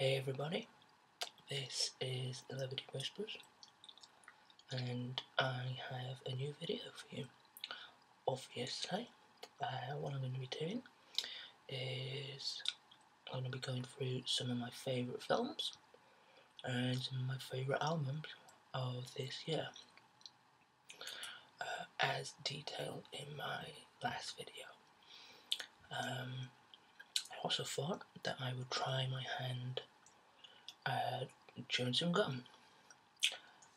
Hey everybody, this is Levity Whispers, and I have a new video for you. Obviously, what I'm going to be doing is I'm going to be going through some of my favourite films and some of my favourite albums of this year, as detailed in my last video. I also thought that I would try my hand at chewing some gum,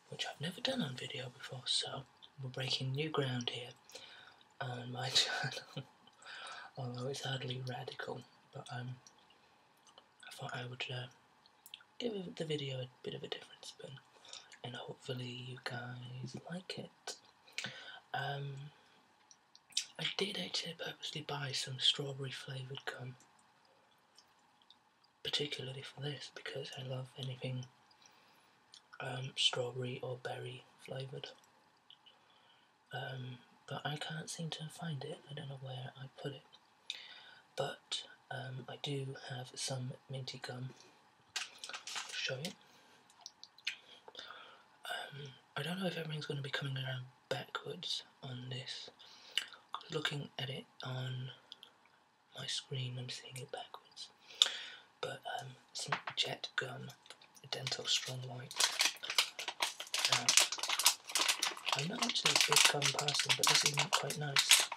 which I've never done on video before, so we're breaking new ground here on my channel. Although it's hardly radical, but I thought I would give the video a bit of a different spin, and hopefully you guys like it. I did actually purposely buy some strawberry flavoured gum, particularly for this, because I love anything strawberry or berry flavoured. But I can't seem to find it. I don't know where I put it. But I do have some minty gum to show you. I don't know if everything's going to be coming around backwards on this. Looking at it on my screen, I'm seeing it backwards. But some jet gum, dental strong white. I'm not actually a big gum person, but this is quite nice.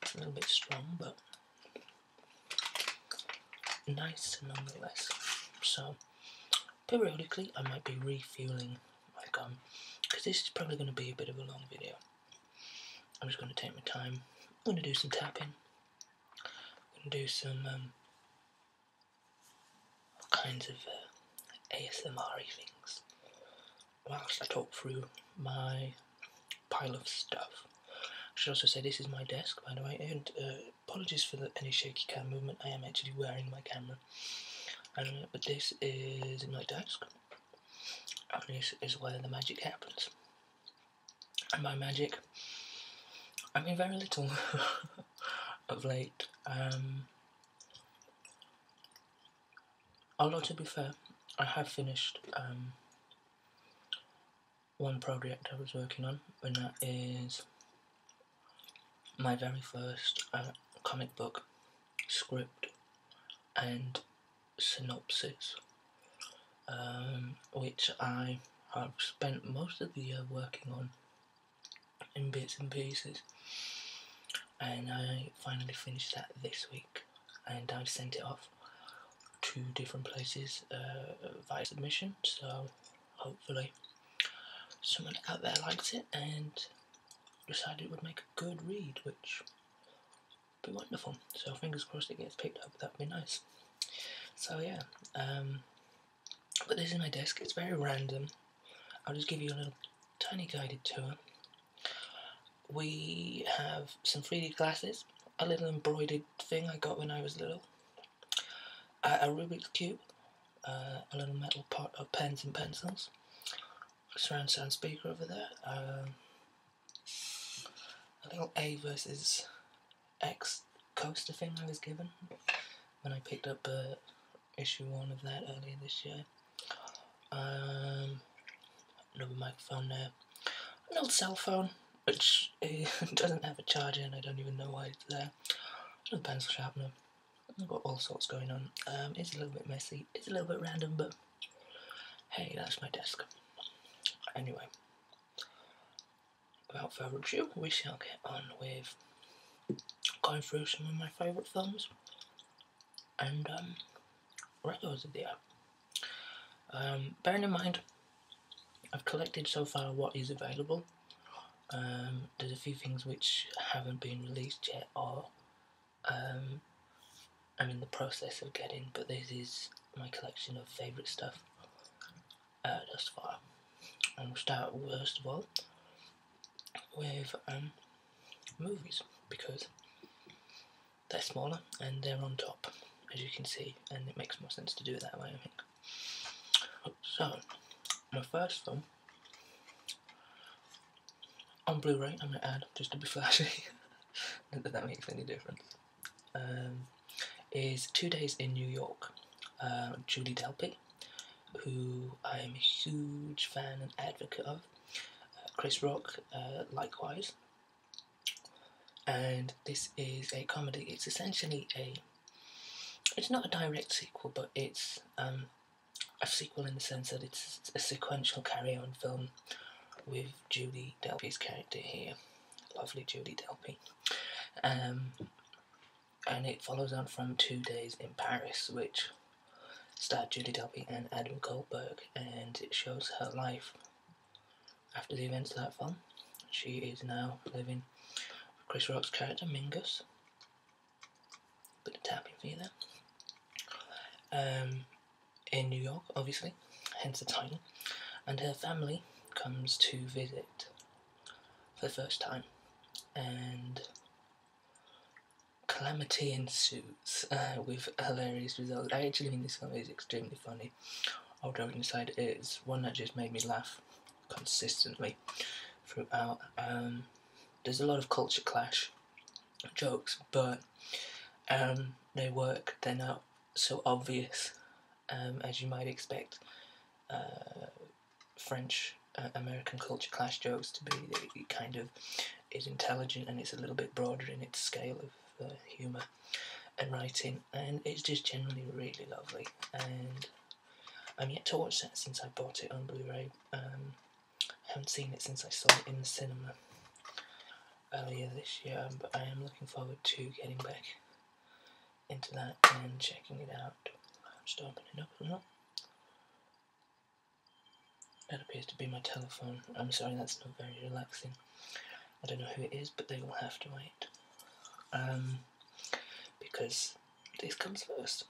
It's a little bit strong, but nice nonetheless. So periodically I might be refueling my gum, because this is probably going to be a bit of a long video. I'm just going to take my time. I'm going to do some tapping. I'm going to do some kinds of ASMR-y things whilst I talk through my pile of stuff. I should also say this is my desk, by the way, and apologies for any shaky cam movement. I am actually wearing my camera. But this is my desk, and this is where the magic happens. And by magic, I mean very little of late. Although to be fair, I have finished one project I was working on, and that is my very first comic book script and synopsis, which I have spent most of the year working on in bits and pieces, and I finally finished that this week, and I've sent it off to different places via submission, so hopefully someone out there likes it and decided it would make a good read, which would be wonderful. So fingers crossed it gets picked up. That'd be nice. So yeah, but this is my desk. It's very random. I'll just give you a little tiny guided tour. We have some 3D glasses, a little embroidered thing I got when I was little, a Rubik's Cube, a little metal pot of pens and pencils, a surround sound speaker over there, a little A versus X coaster thing I was given when I picked up issue 1 of that earlier this year. Another microphone there, an old cell phone which doesn't have a charger and I don't even know why it's there, another pencil sharpener. I've got all sorts going on. It's a little bit messy, it's a little bit random, but hey, that's my desk. Anyway, without further ado, we shall get on with going through some of my favourite films and records of the year. Bearing in mind, I've collected so far what is available. There's a few things which haven't been released yet, or I'm in the process of getting, but this is my collection of favourite stuff thus far. And we'll start first of all with movies, because they're smaller and they're on top, as you can see, and it makes more sense to do it that way, I think. So, my first film, on Blu-ray, I'm going to add, just to be flashy, not that that makes any difference, is 2 Days in New York, Julie Delpy, who I am a huge fan and advocate of. Chris Rock, likewise. And this is a comedy. It's essentially it's not a direct sequel, but it's a sequel in the sense that it's a sequential carry-on film with Julie Delpy's character here. Lovely Julie Delpy. And it follows on from 2 Days in Paris, which starred Julie Delpy and Adam Goldberg, and it shows her life after the events of that film. She is now living with Chris Rock's character, Mingus. Bit of tapping for you there. In New York, obviously, hence the title. And her family comes to visit for the first time, and calamity ensues with hilarious results. I actually think this film is extremely funny. All joking aside, it is one that just made me laugh consistently throughout. There's a lot of culture clash jokes, but they work. They're not so obvious as you might expect French American culture clash jokes to be. It kind of is intelligent, and it's a little bit broader in its scale of humour and writing, and it's just generally really lovely. And I'm yet to watch that since I bought it on Blu-ray. I haven't seen it since I saw it in the cinema earlier this year, but I am looking forward to getting back into that and checking it out. I'm just opening it up as well. That appears to be my telephone. I'm sorry, that's not very relaxing. I don't know who it is, but they will have to wait. Because this comes first.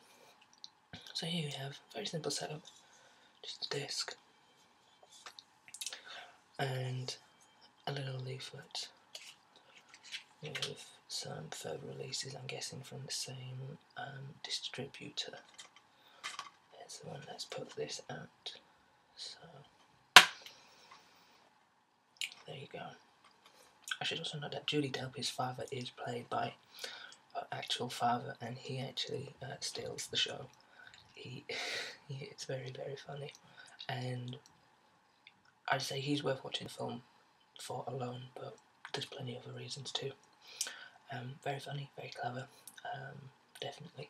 So here we have a very simple setup. Just a disc. And a little leaflet with some further releases, I'm guessing from the same distributor. There's the one that's put this out. So there you go. I should also note that Julie Delpy's father is played by her actual father, and he actually steals the show. It's very, very funny, and I'd say he's worth watching the film for alone, but there's plenty of other reasons too. Very funny, very clever, definitely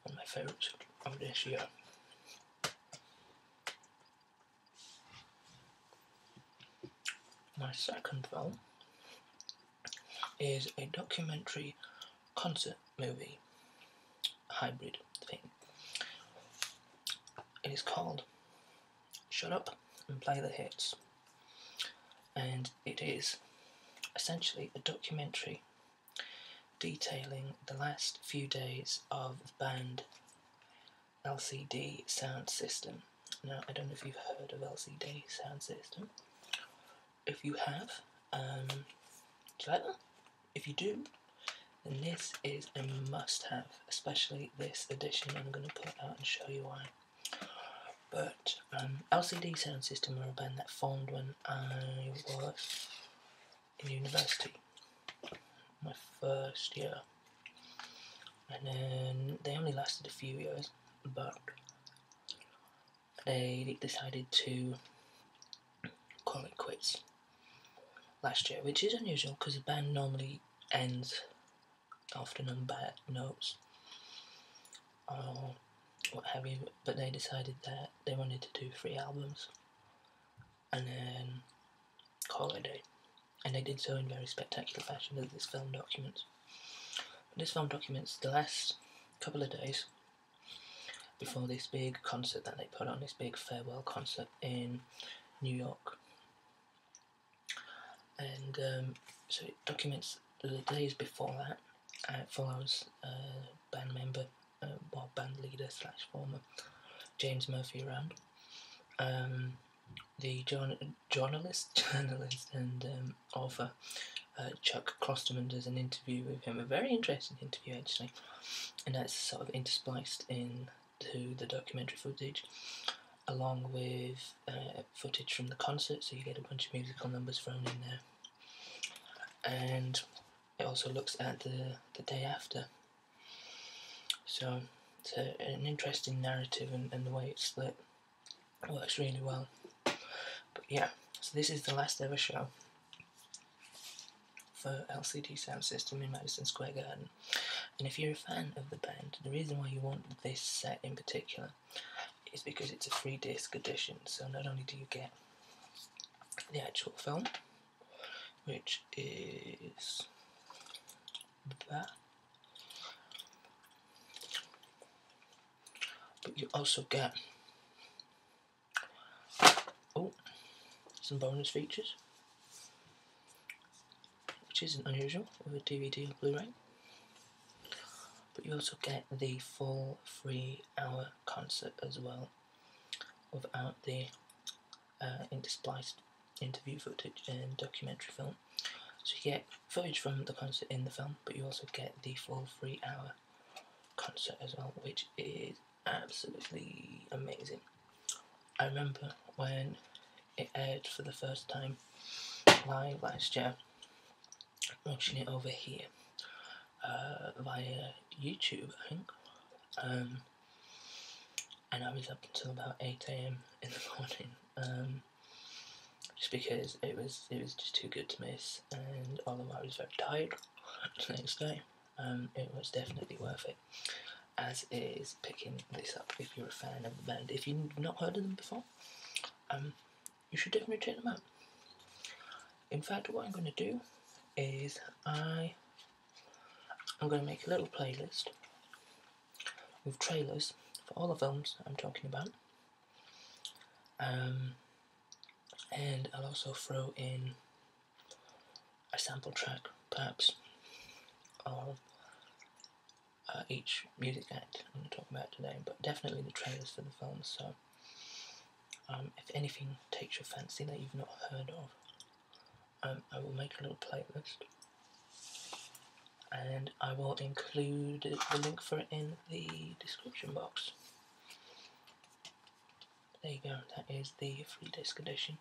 one of my favourites of this year. My second film is a documentary concert movie hybrid thing. It is called Shut Up and Play the Hits, and it is essentially a documentary detailing the last few days of the band LCD Soundsystem. Now, I don't know if you've heard of LCD Soundsystem. If you have, do you like them? If you do, then this is a must-have, especially this edition I'm going to put out and show you why. But LCD Soundsystem were a band that formed when I was in university, my first year, and then they only lasted a few years, but they decided to call it quits last year, which is unusual because the band normally ends often on bad notes or what have you, but they decided that they wanted to do 3 albums and then call it a day, and they did so in very spectacular fashion, as this film documents. This film documents the last couple of days before this big concert that they put on, this big farewell concert in New York. And so it documents the days before that. It follows band member, band leader / former James Murphy around. The journalist and author Chuck Klosterman does an interview with him, a very interesting interview actually, and that's sort of interspliced into the documentary footage, along with footage from the concert, so you get a bunch of musical numbers thrown in there. And it also looks at the day after. So It's an interesting narrative, and the way it's split works really well. But yeah, so this is the last ever show for LCD Soundsystem in Madison Square Garden. And if you're a fan of the band, the reason why you want this set in particular is because it's a free disc edition. So not only do you get the actual film, which is that, but you also get some bonus features, which isn't unusual with a DVD or Blu-ray. But you also get the full 3-hour concert as well, without the interspliced interview footage and documentary film. So you get footage from the concert in the film, but you also get the full 3-hour concert as well, which is absolutely amazing. I remember when it aired for the first time live last year, watching it over here via YouTube, I think, and I was up until about 8 AM in the morning, just because it was just too good to miss. And although I was very tired the next day, it was definitely worth it, as is picking this up if you're a fan of the band. If you've not heard of them before, you should definitely check them out. In fact, what I'm going to do is I'm going to make a little playlist with trailers for all the films I'm talking about, and I'll also throw in a sample track, perhaps, of each music act I'm going to talk about today, but definitely the trailers for the films. So if anything takes your fancy that you've not heard of, I will make a little playlist, and I will include the link for it in the description box. There you go, that is the free disc edition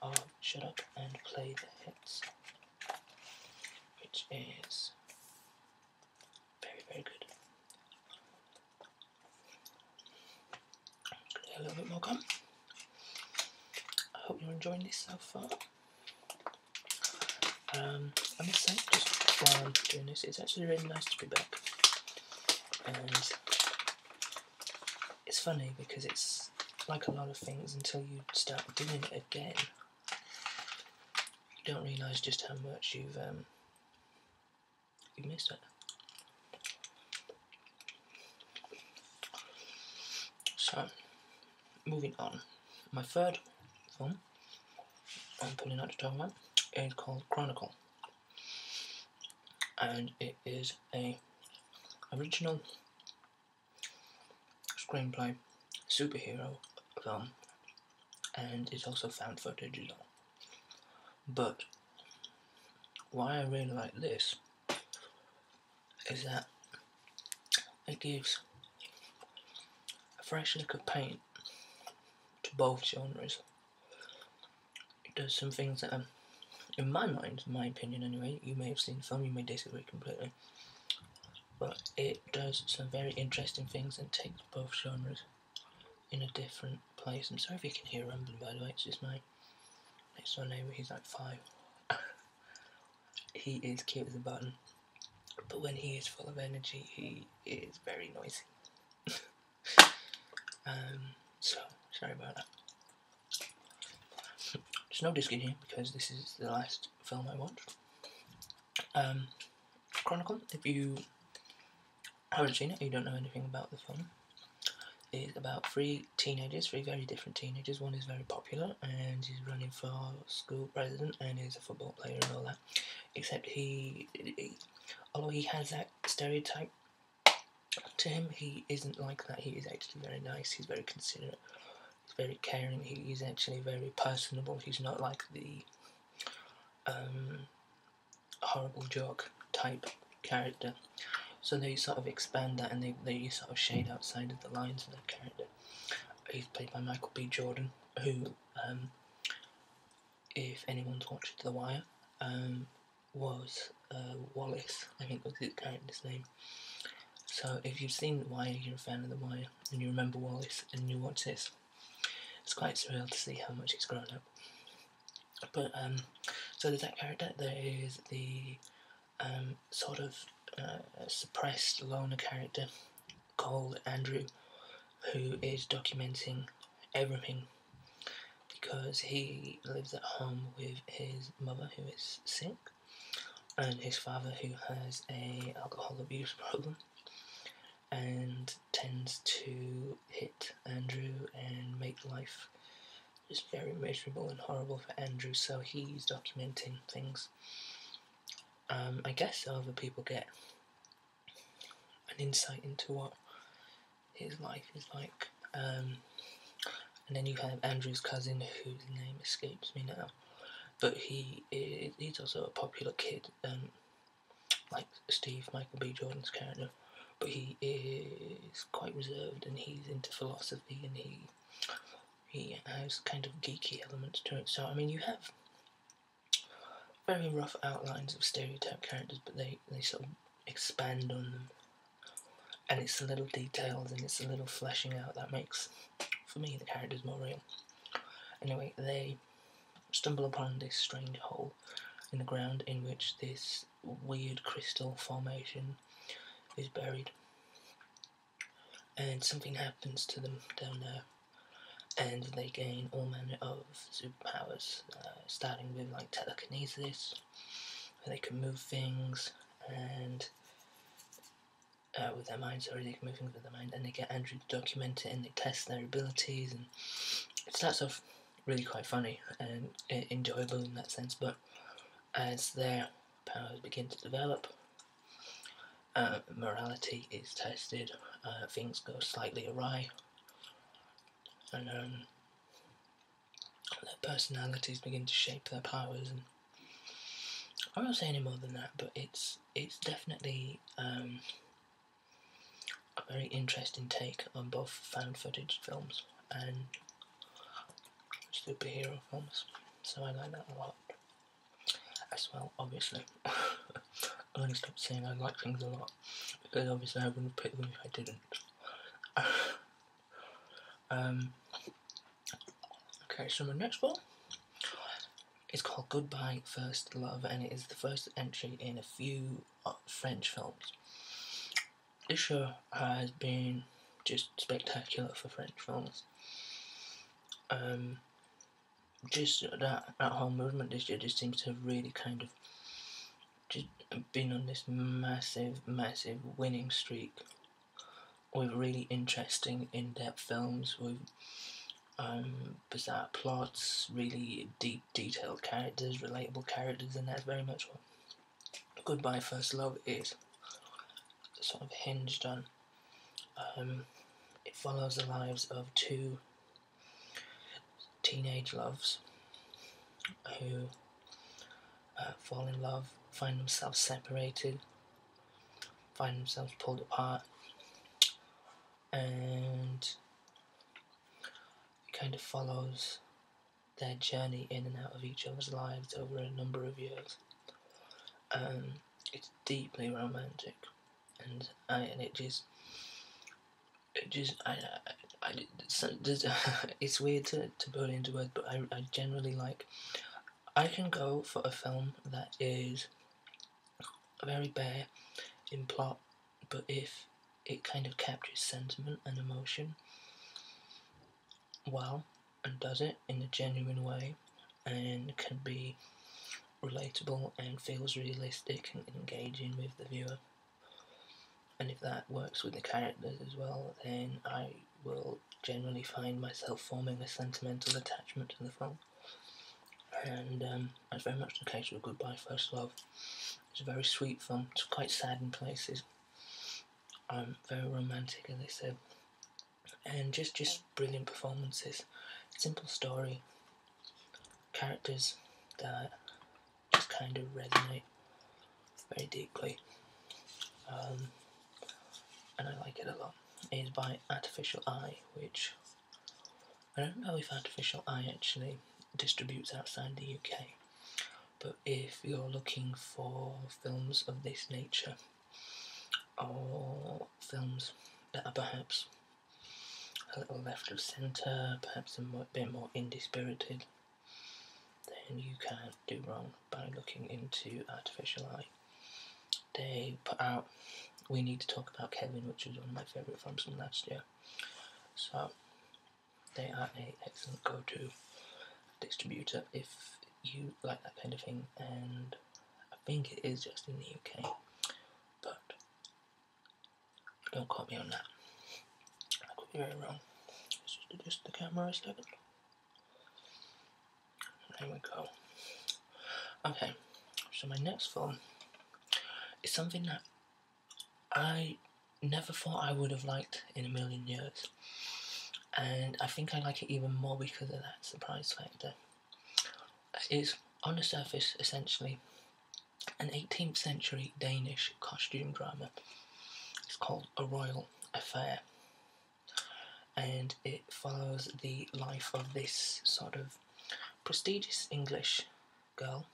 of Shut Up and Play the Hits, which is very, very good. Just gonna get a little bit more gum. I hope you're enjoying this so far. I must say, just while I'm doing this, it's actually really nice to be back. And it's funny because it's like a lot of things, until you start doing it again, you don't realise just how much you've missed it. So, moving on. My third film I'm putting out to talk about is called Chronicle, and it is a original screenplay superhero film, and it's also found footage as well. But why I really like this is that it gives a fresh lick of paint to both genres. It does some things that are, in my mind, in my opinion anyway, you may have seen the film, you may disagree completely, but it does some very interesting things and takes both genres in a different place. I'm sorry if you can hear rumbling, by the way, it's just my next door neighbour. He's like 5. He is cute as a button, but when he is full of energy, he is very noisy. So, sorry about that. There's no disc in here because this is the last film I watched. Chronicle, if you haven't seen it, you don't know anything about the film, is about 3 teenagers, 3 very different teenagers. One is very popular and he's running for school president and is a football player and all that, except he although he has that stereotype to him, he isn't like that. He is actually very nice, he's very considerate, he's very caring, he's actually very personable. He's not like the horrible jock type character. So they sort of expand that, and they sort of shade outside of the lines of that character. He's played by Michael B. Jordan, who, if anyone's watched The Wire, was Wallace, I think was his character's name. So if you've seen The Wire, you're a fan of The Wire, and you remember Wallace, and you watch this, it's quite surreal to see how much he's grown up. But so there's that character. There is the sort of suppressed loner character called Andrew, who is documenting everything because he lives at home with his mother, who is sick, and his father, who has a alcohol abuse problem, and tends to hit Andrew and make life just very miserable and horrible for Andrew. So he's documenting things. I guess so other people get an insight into what his life is like. And then you have Andrew's cousin, whose name escapes me now, but he's also a popular kid, like Steve, Michael B. Jordan's character, but he is quite reserved, and he's into philosophy, and he has kind of geeky elements to it. So I mean, you have very rough outlines of stereotype characters, but they sort of expand on them, and it's the little details and it's the little fleshing out that makes, for me, the characters more real. Anyway, they stumble upon this strange hole in the ground in which this weird crystal formation is buried, and something happens to them down there, and they gain all manner of superpowers, starting with like telekinesis, where they can move things, and with their mind, sorry, they can move things with their mind, and they get Andrew to document it, and they test their abilities, and it starts off really quite funny and enjoyable in that sense, but as their powers begin to develop, morality is tested, things go slightly awry, and their personalities begin to shape their powers, and I won't say any more than that, but it's definitely a very interesting take on both found footage films and superhero films, so I like that a lot as well, obviously. I only stopped saying I like things a lot because obviously I wouldn't pick them if I didn't. Okay, so my next one is called Goodbye First Love, and it is the first entry in a few French films. This show has been just spectacular for French films. Just that whole movement this year just seems to have really kind of just been on this massive winning streak with really interesting in-depth films with bizarre plots, really deep detailed characters, relatable characters, and that's very much what Goodbye First Love is sort of hinged on. It follows the lives of two teenage loves who fall in love, find themselves separated, find themselves pulled apart, and it kind of follows their journey in and out of each other's lives over a number of years. It's deeply romantic, and it's weird to put it into words, but I generally like. I can go for a film that is very bare in plot, but if it kind of captures sentiment and emotion well, and does it in a genuine way, and can be relatable and feels realistic and engaging with the viewer, and if that works with the characters as well, then I will generally find myself forming a sentimental attachment to the film. And that's very much the case with Goodbye First Love. It's a very sweet film. It's quite sad in places. Very romantic, as I said, and just brilliant performances. Simple story, characters that just kind of resonate very deeply, and I like it a lot. It is by Artificial Eye, which I don't know if Artificial Eye actually distributes outside the UK, but if you're looking for films of this nature, or films that are perhaps a little left of centre, perhaps a bit more indie-spirited, then you can't do wrong by looking into Artificial Eye. They put out We Need to Talk About Kevin, which was one of my favourite films from last year. So they are an excellent go-to distributor if you like that kind of thing, and I think it is just in the UK, but don't quote me on that. I could be very wrong. Let's just adjust the camera a second. There we go. Okay, so my next film is something that I never thought I would have liked in a million years, and I think I like it even more because of that surprise factor. It's, on the surface, essentially an 18th century Danish costume drama. It's called A Royal Affair, and it follows the life of this sort of prestigious English girl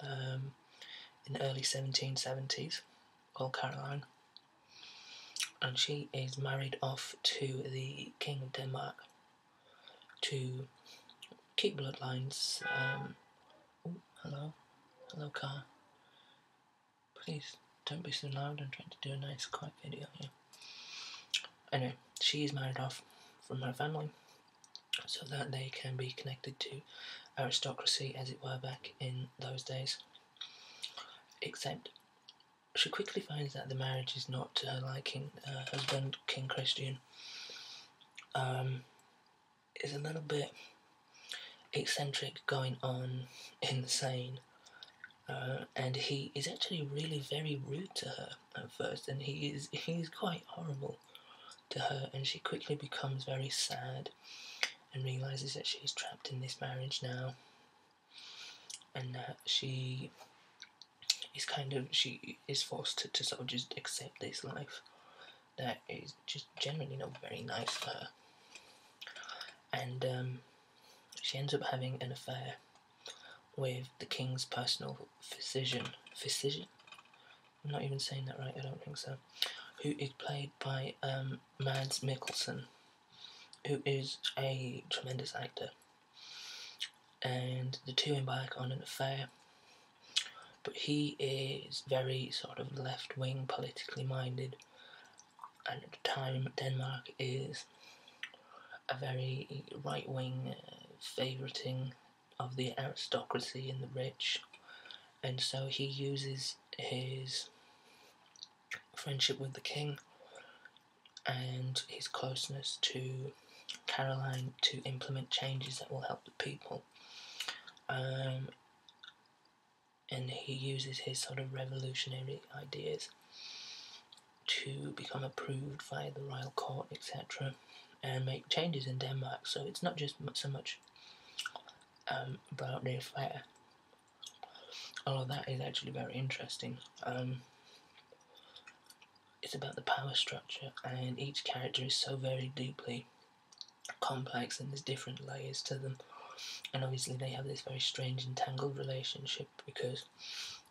in the early 1770s called Caroline, and she is married off to the King of Denmark to keep bloodlines. Hello car, please don't be so loud. I'm trying to do a nice quiet video here. Anyway, she is married off from her family so that they can be connected to aristocracy, as it were, back in those days. Except she quickly finds that the marriage is not to her liking. Her husband, King Christian, is a little bit eccentric, going on insane, and he is actually really very rude to her at first, and he's quite horrible to her, and she quickly becomes very sad and realises that she's trapped in this marriage now, and that she is forced to sort of just accept this life that is just generally not very nice for her. And she ends up having an affair with the king's personal physician? I'm not even saying that right, I don't think so. Who is played by Mads Mikkelsen, who is a tremendous actor. And the two embark on an affair, but he is very sort of left-wing, politically minded, and at the time Denmark is a very right-wing favouriting of the aristocracy and the rich, and so he uses his friendship with the king and his closeness to Caroline to implement changes that will help the people. And he uses his sort of revolutionary ideas to become approved via the royal court, etc., and make changes in Denmark. So it's not just so much about the affair. All of that is actually very interesting. It's about the power structure, and each character is so very deeply complex, and there's different layers to them. And obviously they have this very strange entangled relationship because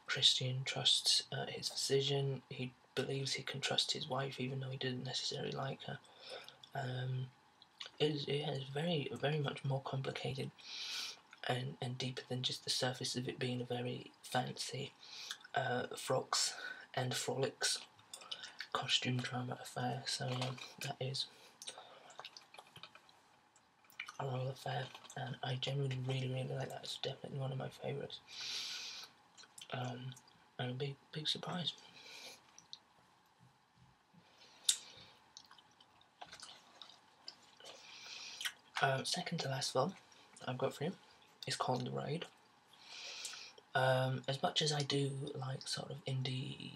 Christian trusts his physician. He believes he can trust his wife even though he didn't necessarily like her. It is very, very much more complicated and deeper than just the surface of it being a very fancy frocks and frolics costume drama affair. So yeah, that is A Royal Affair, and I generally really, really like that. It's definitely one of my favourites, and a big surprise. Second to last film I've got for you is called The Raid. As much as I do like sort of indie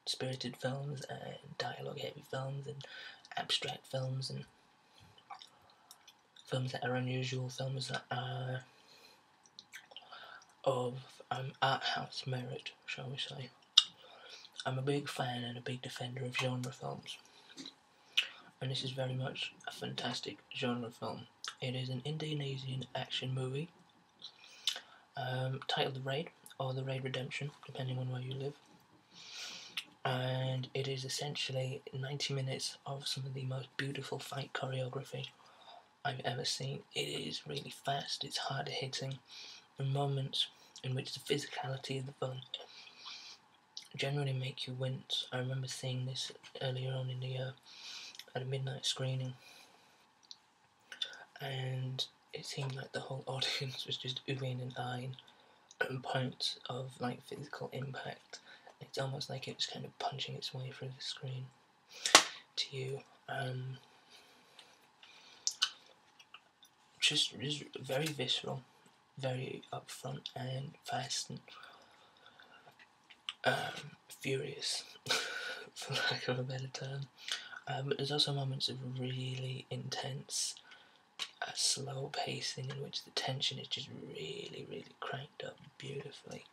spirited films and dialogue heavy films and abstract films and films that are unusual, films that are of art house merit, shall we say, I'm a big fan and a big defender of genre films, and this is very much a fantastic genre film. It is an Indonesian action movie titled The Raid, or The Raid Redemption, depending on where you live. and it is essentially 90 minutes of some of the most beautiful fight choreography I've ever seen. It is really fast, it's hard hitting, and moments in which the physicality of the film generally make you wince. I remember seeing this earlier on in the year at a midnight screening, and it seemed like the whole audience was just oohing and eyeing at points of like physical impact. It's almost like it was kind of punching its way through the screen to you. Just very visceral, very upfront and fast and furious, for lack of a better term. But there's also moments of really intense, slow pacing in which the tension is just really, really cranked up beautifully.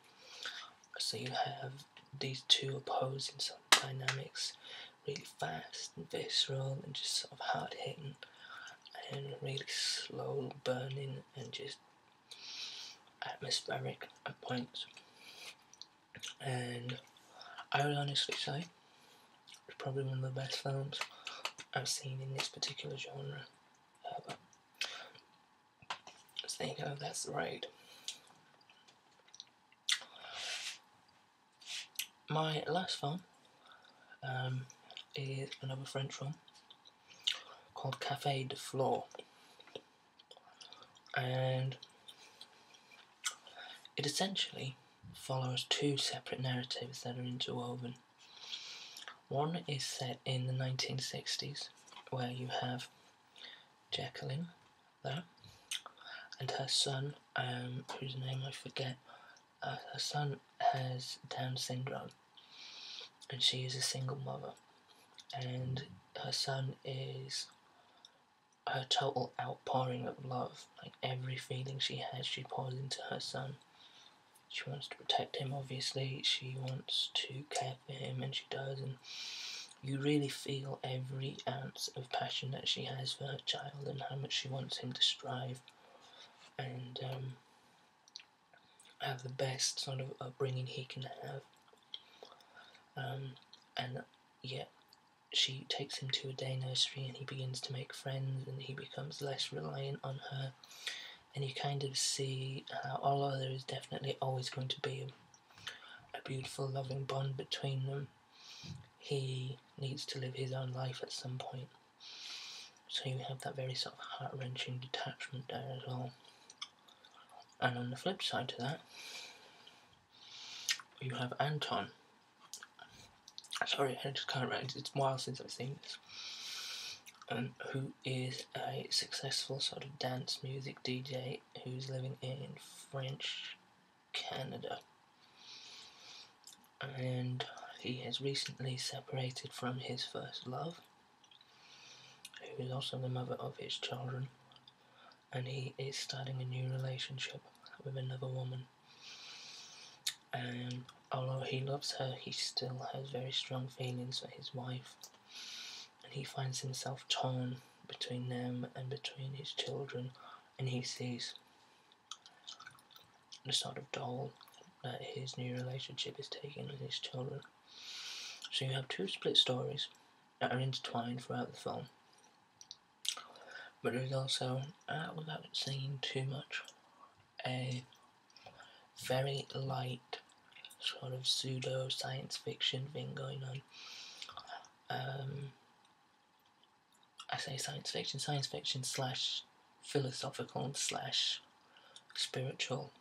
So you have these two opposing sort of dynamics, really fast and visceral and just sort of hard hitting, and really slow burning and just atmospheric at points. And I would honestly say it's probably one of the best films I've seen in this particular genre ever. So there you go, that's the raid. My last film is another French film called Café de Flore, and it essentially follows two separate narratives that are interwoven. One is set in the 1960s, where you have Jacqueline there, and her son, whose name I forget. Her son has Down syndrome, and she is a single mother, and her son is her total outpouring of love. Like every feeling she has, she pours into her son. She wants to protect him, obviously, she wants to care for him, and she does, and you really feel every ounce of passion that she has for her child and how much she wants him to strive and have the best sort of upbringing he can have. And yet she takes him to a day nursery and he begins to make friends and he becomes less reliant on her, and you kind of see how, although there is definitely always going to be a beautiful loving bond between them, he needs to live his own life at some point. So you have that very sort of heart-wrenching detachment there as well. And on the flip side to that, you have Anton. Sorry, I just can't remember, it's a while since I've seen this. Who is a successful sort of dance music DJ who's living in French Canada. And he has recently separated from his first love, who is also the mother of his children, and he is starting a new relationship with another woman. And although he loves her, he still has very strong feelings for his wife, and he finds himself torn between them and between his children, and he sees the sort of toll that his new relationship is taking with his children. So you have two split stories that are intertwined throughout the film, but there is also, without saying too much, a very light sort of pseudo science fiction thing going on. I say science fiction slash philosophical slash spiritual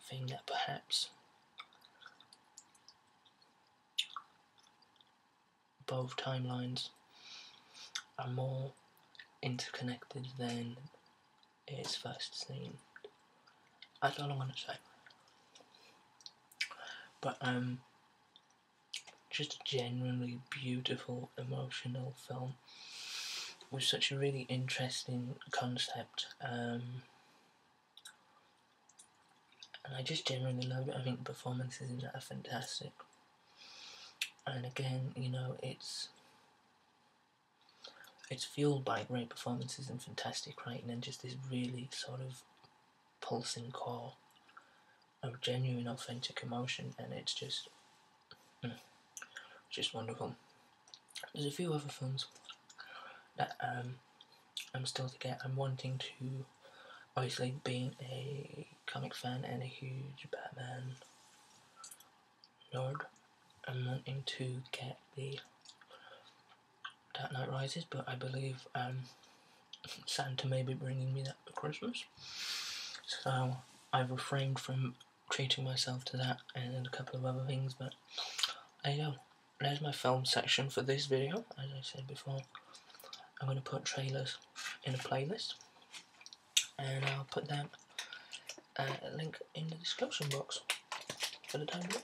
thing that perhaps both timelines are more interconnected than is first seen. That's all I'm gonna say. But just a genuinely beautiful, emotional film with such a really interesting concept. And I just genuinely love it. I think the performances in that are fantastic. And again, you know, it's fueled by great performances and fantastic writing and just this really sort of pulsing core of genuine, authentic emotion, and it's just just wonderful. There's a few other films that I'm still to get. I'm wanting to, obviously being a comic fan and a huge Batman nerd, I'm wanting to get the Dark Knight Rises, but I believe Santa may be bringing me that for Christmas, so I've refrained from treating myself to that and a couple of other things, but there you go. There's my film section for this video. As I said before, I'm going to put trailers in a playlist, and I'll put that link in the description box for the time being.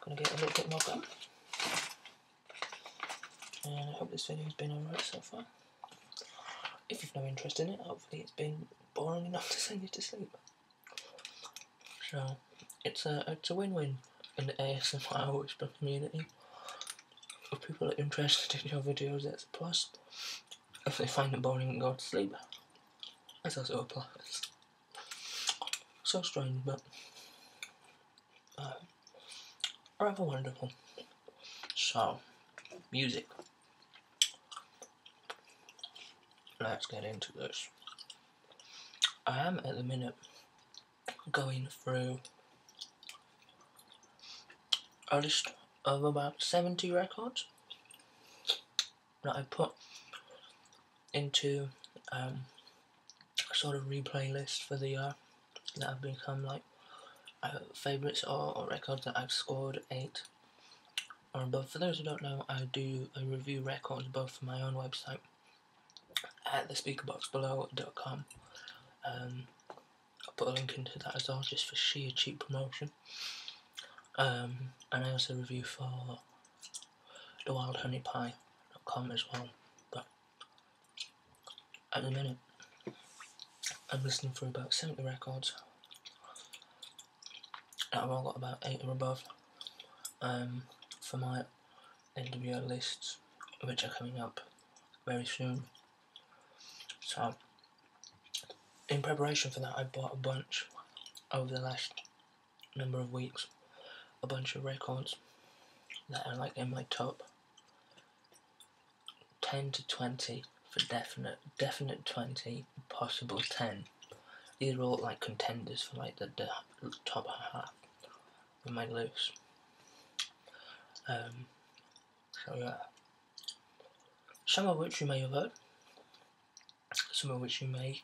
Gonna get a little bit more gum, and I hope this video has been alright so far. If you've no interest in it, hopefully it's been boring enough to send you to sleep. So it's a win-win in the ASMR whisper community. If people are interested in your videos, that's a plus. If they find it boring and go to sleep, that's also a plus. So strange, but rather wonderful. So, music. Let's get into this. I am at the minute going through a list of about 70 records that I put into a sort of replay list for the year that have become like favourites or records that I've scored 8 or above. For those who don't know, I review records both for my own website at thespeakerboxbelow.com. I'll put a link into that as well, just for sheer cheap promotion. And I also review for thewildhoneypie.com as well. But at the minute, I'm listening for about 70 records. I've all got about 8 or above for my end of year lists, which are coming up very soon. So, in preparation for that, I bought a bunch over the last number of weeks, a bunch of records that are like in my top 10 to 20 for definite 20, possible 10. These are all like contenders for like the top half of my list. So yeah, some of which you may have heard, some of which you may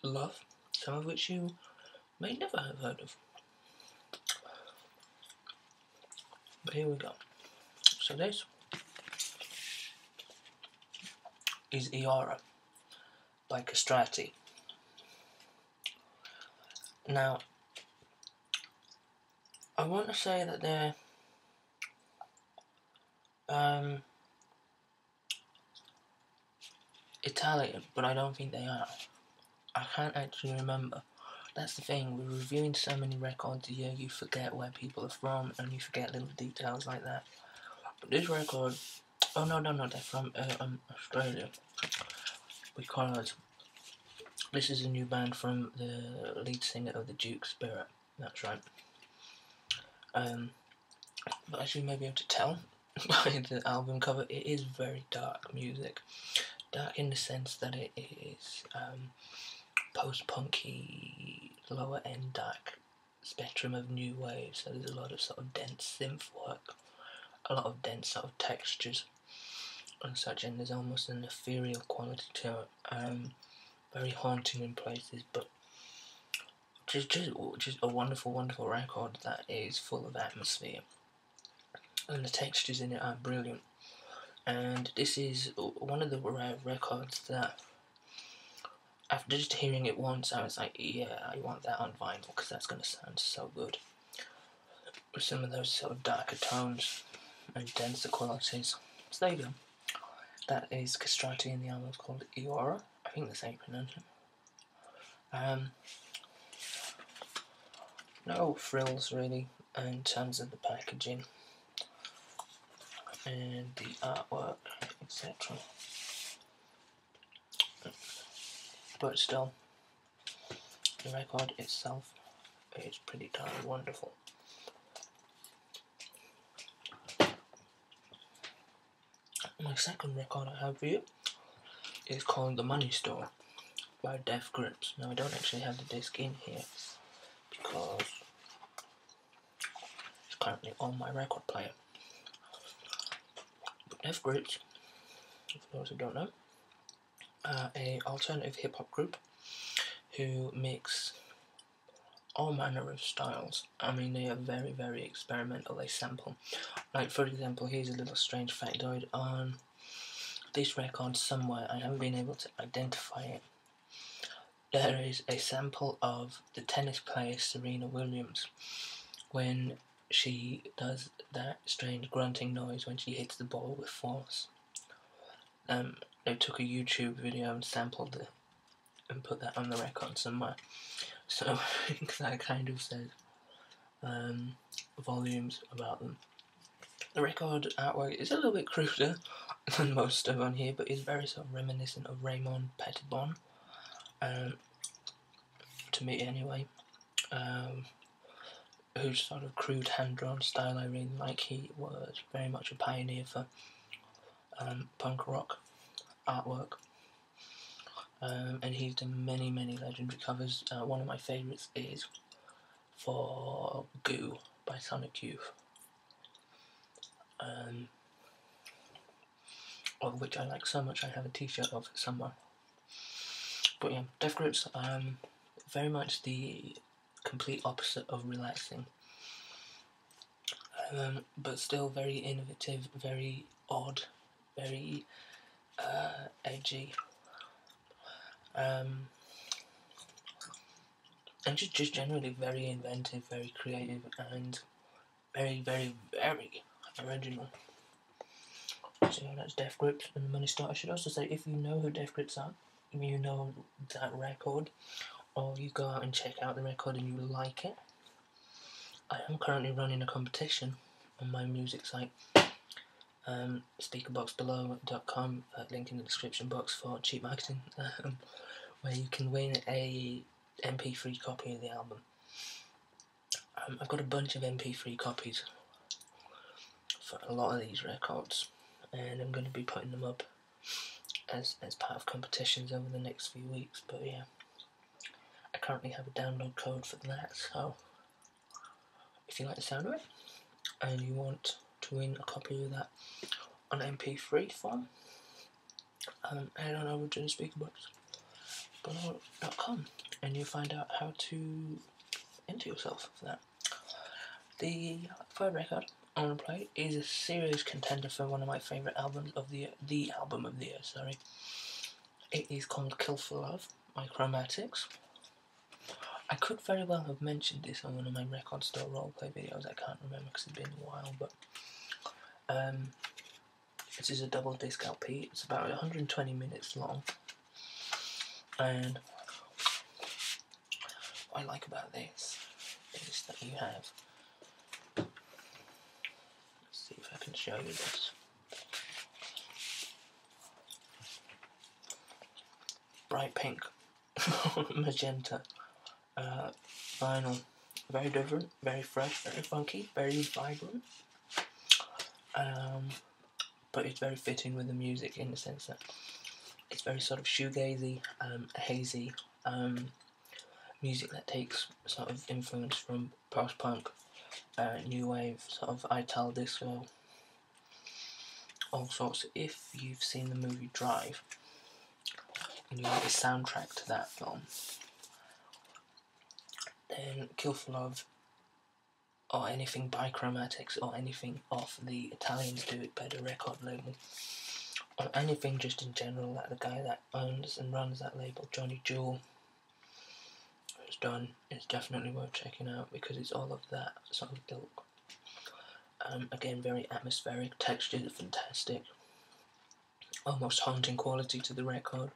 love, some of which you may never have heard of. But here we go. So this is Iora by Castrati. Now, I want to say that they're Italian, but I don't think they are. I can't actually remember. That's the thing, we're reviewing so many records a year, you forget where people are from, and you forget little details like that. But this record, oh no, they're from Australia, because this is a new band from the lead singer of the Duke Spirit, that's right. But as you may be able to tell by the album cover, it is very dark music. Dark in the sense that it is post-punky, lower end dark spectrum of new wave, so there's a lot of sort of dense synth work, a lot of dense sort of textures and such, and there's almost an ethereal quality to it, very haunting in places, but just a wonderful record that is full of atmosphere, and the textures in it are brilliant. And this is one of the rare records that, after just hearing it once, I was like, yeah, I want that on vinyl, because that's going to sound so good. With some of those sort of darker tones and denser qualities. So there you go. That is Castrati, and the album is called Iora. I think that's how you pronounce it. No frills, really, in terms of the packaging and the artwork, etc. But still, the record itself is pretty darn wonderful. My second record I have for you is called The Money Store by Def Grips. Now I don't actually have the disc in here because it's currently on my record player. But Def Grips, for those who don't know, are an alternative hip hop group who mix all manner of styles. I mean, they are very, very experimental. They sample. Like, for example, here's a little strange factoid on this record somewhere. I haven't been able to identify it. There is a sample of the tennis player Serena Williams when she does that strange grunting noise when she hits the ball with force. They took a YouTube video and sampled it and put that on the record somewhere. So that kind of says volumes about them. The record artwork is a little bit cruder than most stuff on here, but is very sort of reminiscent of Raymond Pettibon, to me anyway, whose sort of crude hand-drawn style I really like. He was very much a pioneer for punk rock artwork, and he's done many, many legendary covers. One of my favourites is for Goo by Sonic Youth, of which I like so much I have a t-shirt of somewhere. But yeah, Def Grips, very much the complete opposite of relaxing, but still very innovative, very odd, very edgy, and just generally very inventive, very creative, and very, very, very original. So yeah, that's Def Grips and The Money Store. I should also say, if you know who Def Grips are, you know that record, or you go out and check out the record and you like it, I am currently running a competition on my music site, speakerboxbelow.com, link in the description box for cheap marketing, where you can win a MP3 copy of the album. I've got a bunch of MP3 copies for a lot of these records, and I'm going to be putting them up as part of competitions over the next few weeks. But yeah, I currently have a download code for that, so if you like the sound of it and you want to win a copy of that on MP3 form, head on over to the speakerboxbelow.com and you'll find out how to enter yourself for that. The third record I want to play is a serious contender for one of my favourite albums of the album of the year, sorry. It is called Kill for Love by Chromatics. I could very well have mentioned this on one of my record store roleplay videos, I can't remember because it's been a while, but this is a double disc LP. It's about 120 minutes long, and what I like about this is that you have, let's see if I can show you this, bright pink, magenta vinyl, very different, very fresh, very funky, very vibrant, but it's very fitting with the music in the sense that it's very sort of shoegazy, hazy, music that takes sort of influence from post-punk, new wave, sort of Untitled disco, all sorts. If you've seen the movie Drive and you like the soundtrack to that film, then Kill for Love, or anything by Chromatics, or anything off the Italians Do It Better record label, or anything just in general that the guy that owns and runs that label, Johnny Jewel, has done, is definitely worth checking out because it's all of that sort of ilk. Again, very atmospheric, textures are fantastic, almost haunting quality to the record,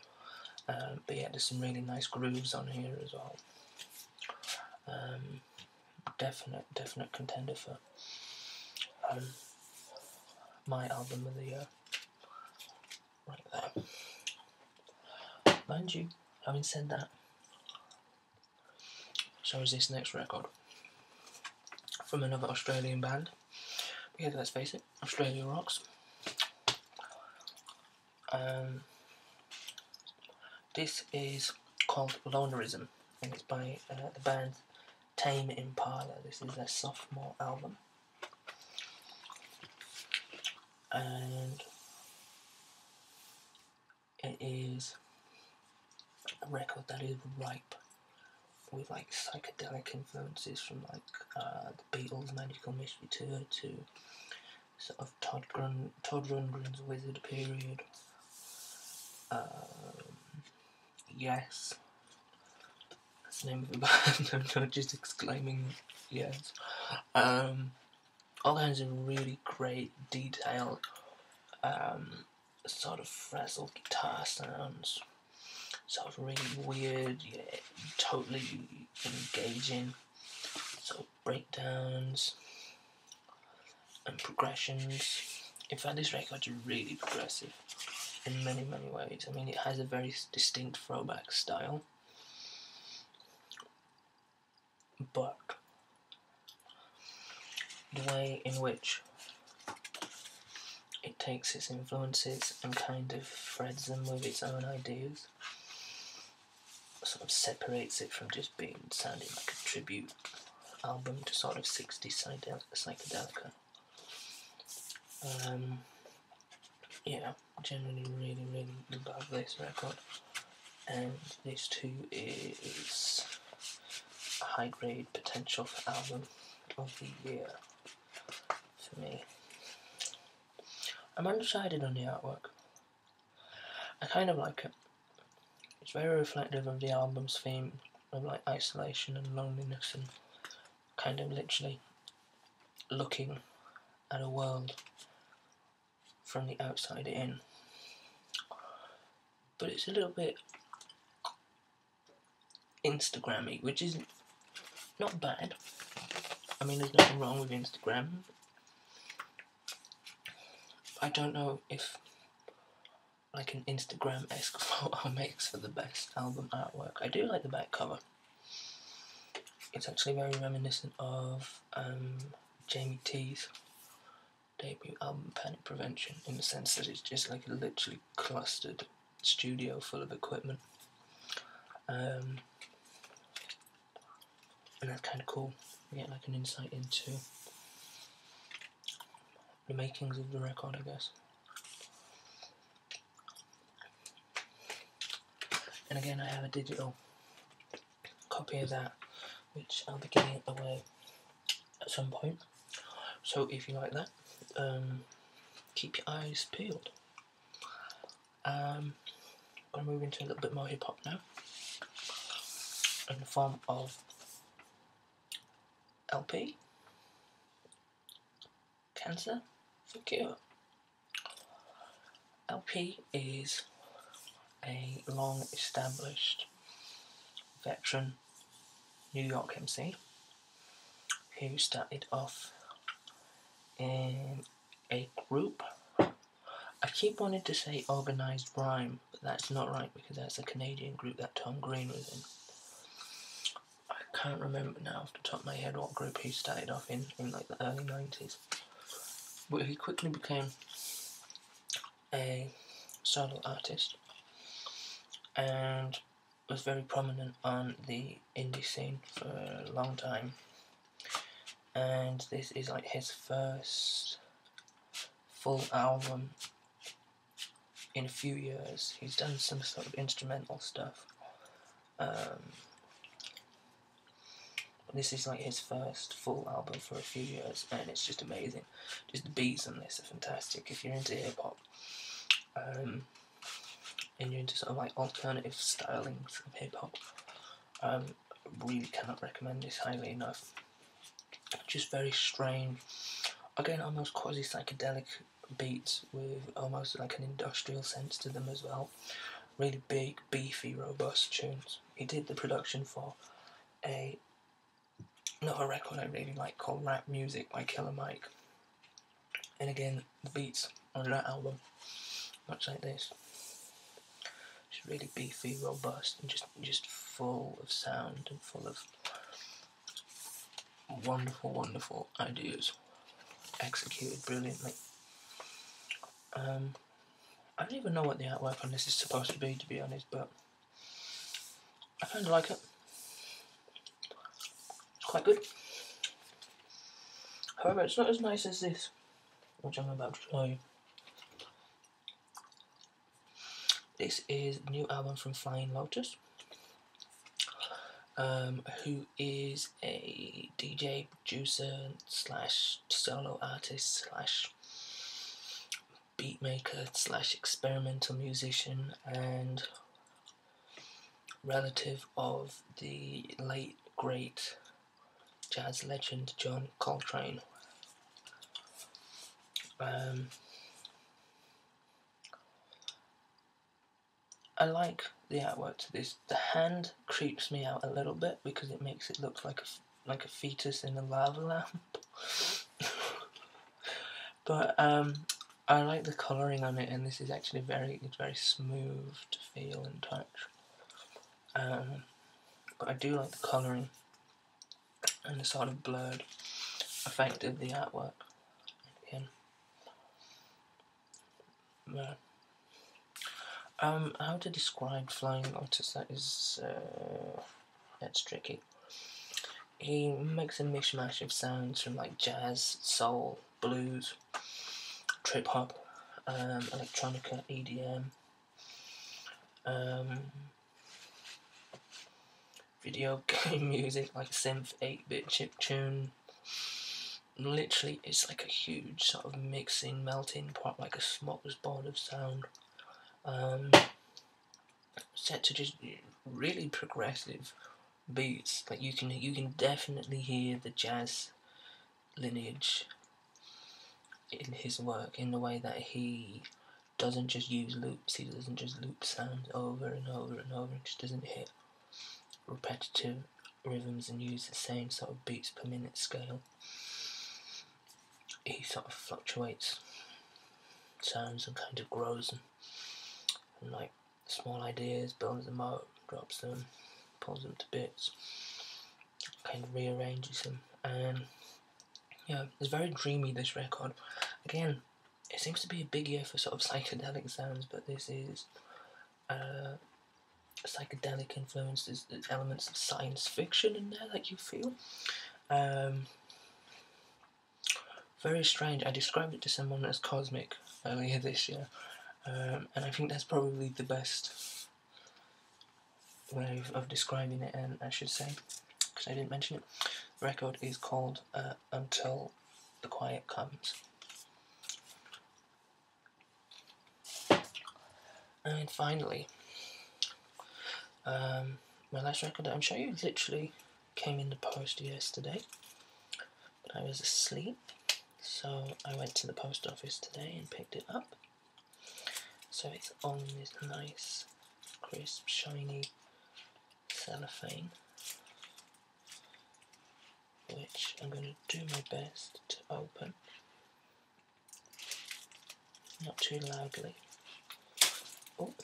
but yeah, there's some really nice grooves on here as well. Definite contender for my album of the year, right there. Mind you, having said that, so is this next record from another Australian band, because let's face it, Australia rocks. This is called Lonerism, and it's by the band Tame Impala. This is their sophomore album, and it is a record that is ripe with like psychedelic influences from like the Beatles' Magical Mystery Tour to sort of Todd Rundgren's Wizard period. Yes, that's the name of the band. I'm not just exclaiming yes. All kinds of really great, detailed, sort of frazzled guitar sounds. Sort of really weird, yeah, totally engaging sort of breakdowns and progressions. In fact, this record's really progressive in many, many ways. I mean, it has a very distinct throwback style, but the way in which it takes its influences and kind of threads them with its own ideas sort of separates it from just sounding like a tribute album to sort of 60s psychedelica. Yeah, generally really love this record, and this too is a high grade potential for album of the year for me. I'm undecided on the artwork. I kind of like it. It's very reflective of the album's theme of like isolation and loneliness and kind of literally looking at a world from the outside in. But it's a little bit Instagrammy, which is not bad. I mean, there's nothing wrong with Instagram. I don't know if like an Instagram-esque photo makes for the best album artwork. I do like the back cover. It's actually very reminiscent of Jamie T's debut album Panic Prevention, in the sense that it's just like a literally clustered studio full of equipment. And that's kind of cool. You get like an insight into the makings of the record, I guess. And again, I have a digital copy of that, which I'll be giving away at some point. So if you like that, keep your eyes peeled. I'm going to move into a little bit more hip hop now, in the form of LP, Cancer for Cure. LP is a long established veteran New York MC who started off in a group. I keep wanting to say Organised Rhyme, but that's not right because that's a Canadian group that Tom Green was in. I can't remember now off the top of my head what group he started off in like the early 90s. But he quickly became a solo artist and was very prominent on the indie scene for a long time. And this is like his first full album in a few years. He's done some sort of instrumental stuff. This is like his first full album for a few years, and it's just amazing. Just the beats on this are fantastic. If you're into hip hop, and you're into sort of like alternative stylings of hip hop, really cannot recommend this highly enough. Just very strange, again almost quasi psychedelic beats with almost like an industrial sense to them as well. Really big, beefy, robust tunes. He did the production for another record I really like called Rap Music by Killer Mike. And again, the beats on that album, much like this, just really beefy, robust, and just full of sound and full of wonderful ideas, executed brilliantly. I don't even know what the artwork on this is supposed to be honest, but I kind of like it. It's quite good. However, it's not as nice as this, which I'm about to show you. This is a new album from Flying Lotus, who is a DJ, producer, slash solo artist, slash beatmaker, slash experimental musician, and relative of the late great jazz legend John Coltrane. I like the artwork to this. The hand creeps me out a little bit because it makes it look like a fetus in a lava lamp. But I like the colouring on it, and this is actually very smooth to feel and touch. But I do like the colouring and the sort of blurred effect of the artwork. Again, how to describe Flying Lotus? That's tricky. He makes a mishmash of sounds from like jazz, soul, blues, trip hop, electronica, EDM, video game music like synth 8-bit chiptune. Literally, it's like a huge sort of mixing, melting pot, like a smorgasbord of sound. Set to just really progressive beats. Like you can definitely hear the jazz lineage in his work, in the way that he doesn't just use loops, he doesn't just loop sounds over and over and over, he just doesn't hit repetitive rhythms and use the same sort of beats per minute scale. He sort of fluctuates sounds and kind of grows them, and like small ideas, builds them up, drops them, pulls them to bits, kind of rearranges them, and yeah, it's very dreamy, this record. Again, it seems to be a big year for sort of psychedelic sounds, but this is psychedelic influence. There's elements of science fiction in there that you feel. Very strange. I described it to someone as cosmic earlier this year, and I think that's probably the best way of describing it, and I should say, because I didn't mention it, the record is called Until the Quiet Comes. And finally, my last record that I'm showing you literally came in the post yesterday, but I was asleep, so I went to the post office today and picked it up. So it's on this nice, crisp, shiny cellophane, which I'm going to do my best to open, not too loudly. Oh.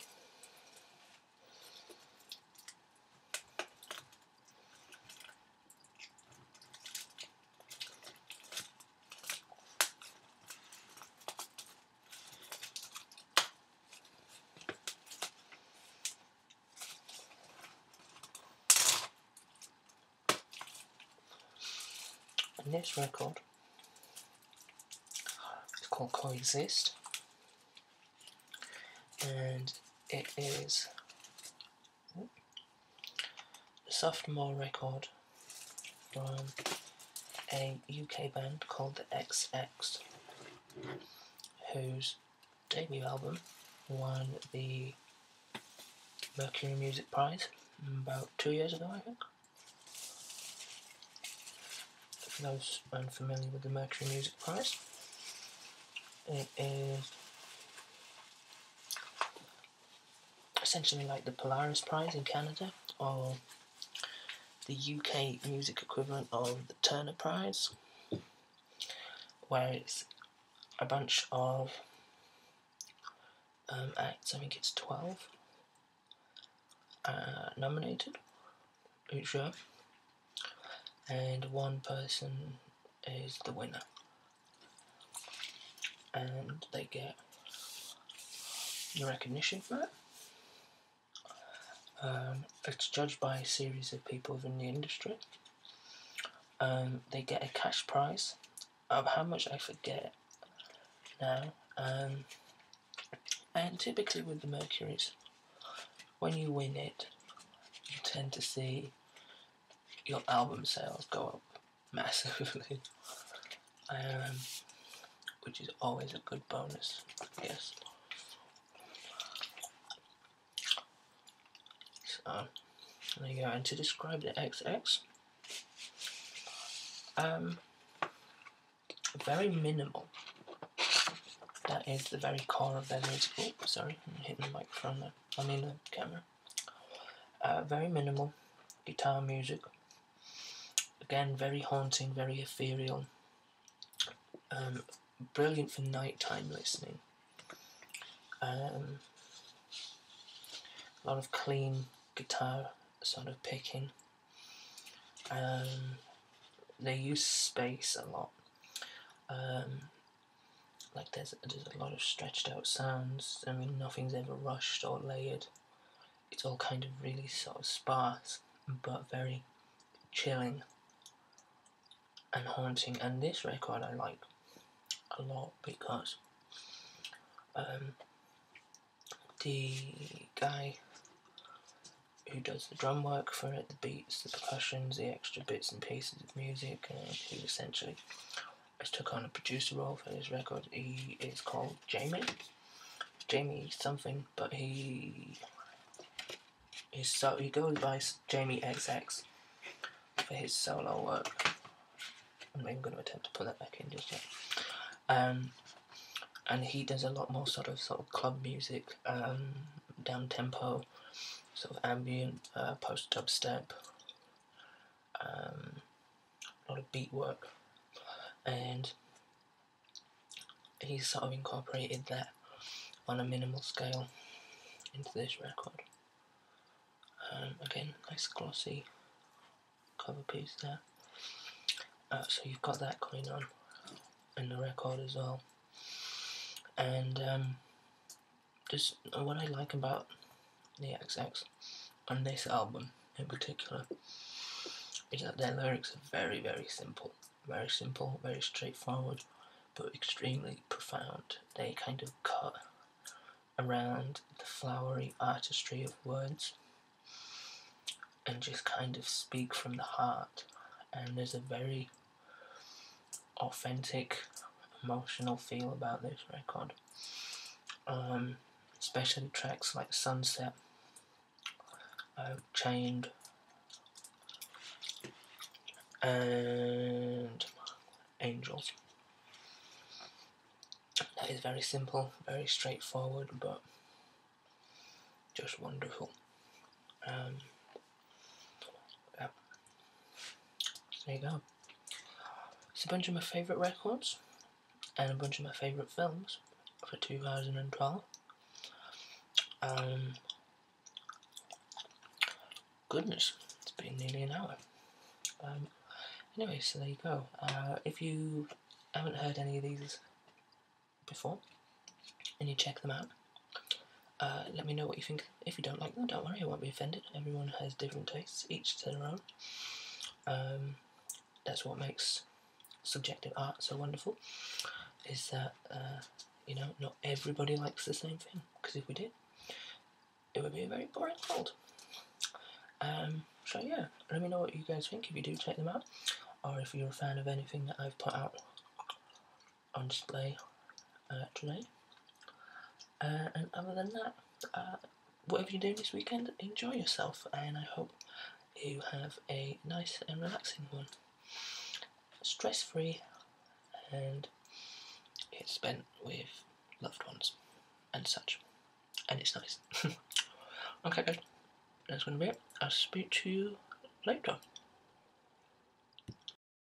And this record is called Coexist, and it is a sophomore record from a UK band called the XX, whose debut album won the Mercury Music Prize about 2 years ago, I think. For those unfamiliar with the Mercury Music Prize, it is essentially like the Polaris Prize in Canada, or the UK music equivalent of the Turner Prize, where it's a bunch of acts, I think it's 12, nominated each year, and one person is the winner, and they get recognition for it. It's judged by a series of people within the industry. They get a cash prize of how much I forget now. And typically with the Mercuries, when you win it, you tend to see your album sales go up massively, which is always a good bonus, I guess. So, there you go. And to describe the XX, very minimal. That is the very core of their music. Oh, sorry, I'm hitting the microphone there. I mean the camera. Very minimal guitar music. Again, very haunting, very ethereal. Brilliant for nighttime listening. A lot of clean guitar sort of picking. They use space a lot. Like there's a lot of stretched out sounds. I mean, nothing's ever rushed or layered. It's all kind of really sort of sparse, but very chilling and haunting. And this record I like a lot because the guy who does the drum work for it, the beats, the percussions, the extra bits and pieces of music, who essentially has took on a producer role for this record. He is called Jamie something, but he goes by Jamie XX for his solo work. I'm not even going to attempt to put that back in just yet. And he does a lot more sort of club music, down tempo, sort of ambient, post dubstep, a lot of beat work, and he's sort of incorporated that on a minimal scale into this record. Again, nice glossy cover piece there. So you've got that going on in the record as well. And just what I like about the XX on this album in particular is that their lyrics are very, very simple, very straightforward, but extremely profound. They kind of cut around the flowery artistry of words and just kind of speak from the heart. And there's a very authentic, emotional feel about this record. Especially tracks like Sunset, Chained, and Angels. That is very simple, very straightforward, but just wonderful. Yeah. There you go. It's a bunch of my favourite records and a bunch of my favourite films for 2012. Goodness, it's been nearly an hour. Anyway, so there you go. If you haven't heard any of these before and you check them out, let me know what you think. If you don't like them, don't worry, I won't be offended. Everyone has different tastes, each to their own. That's what makes subjective art so wonderful, is that not everybody likes the same thing, because if we did, it would be a very boring world. So yeah, let me know what you guys think if you do check them out, or if you're a fan of anything that I've put out on display today. And other than that, whatever you do this weekend, enjoy yourself, and I hope you have a nice and relaxing one. Stress-free, and it's spent with loved ones and such, and it's nice. Okay guys, that's going to be it. I'll speak to you later.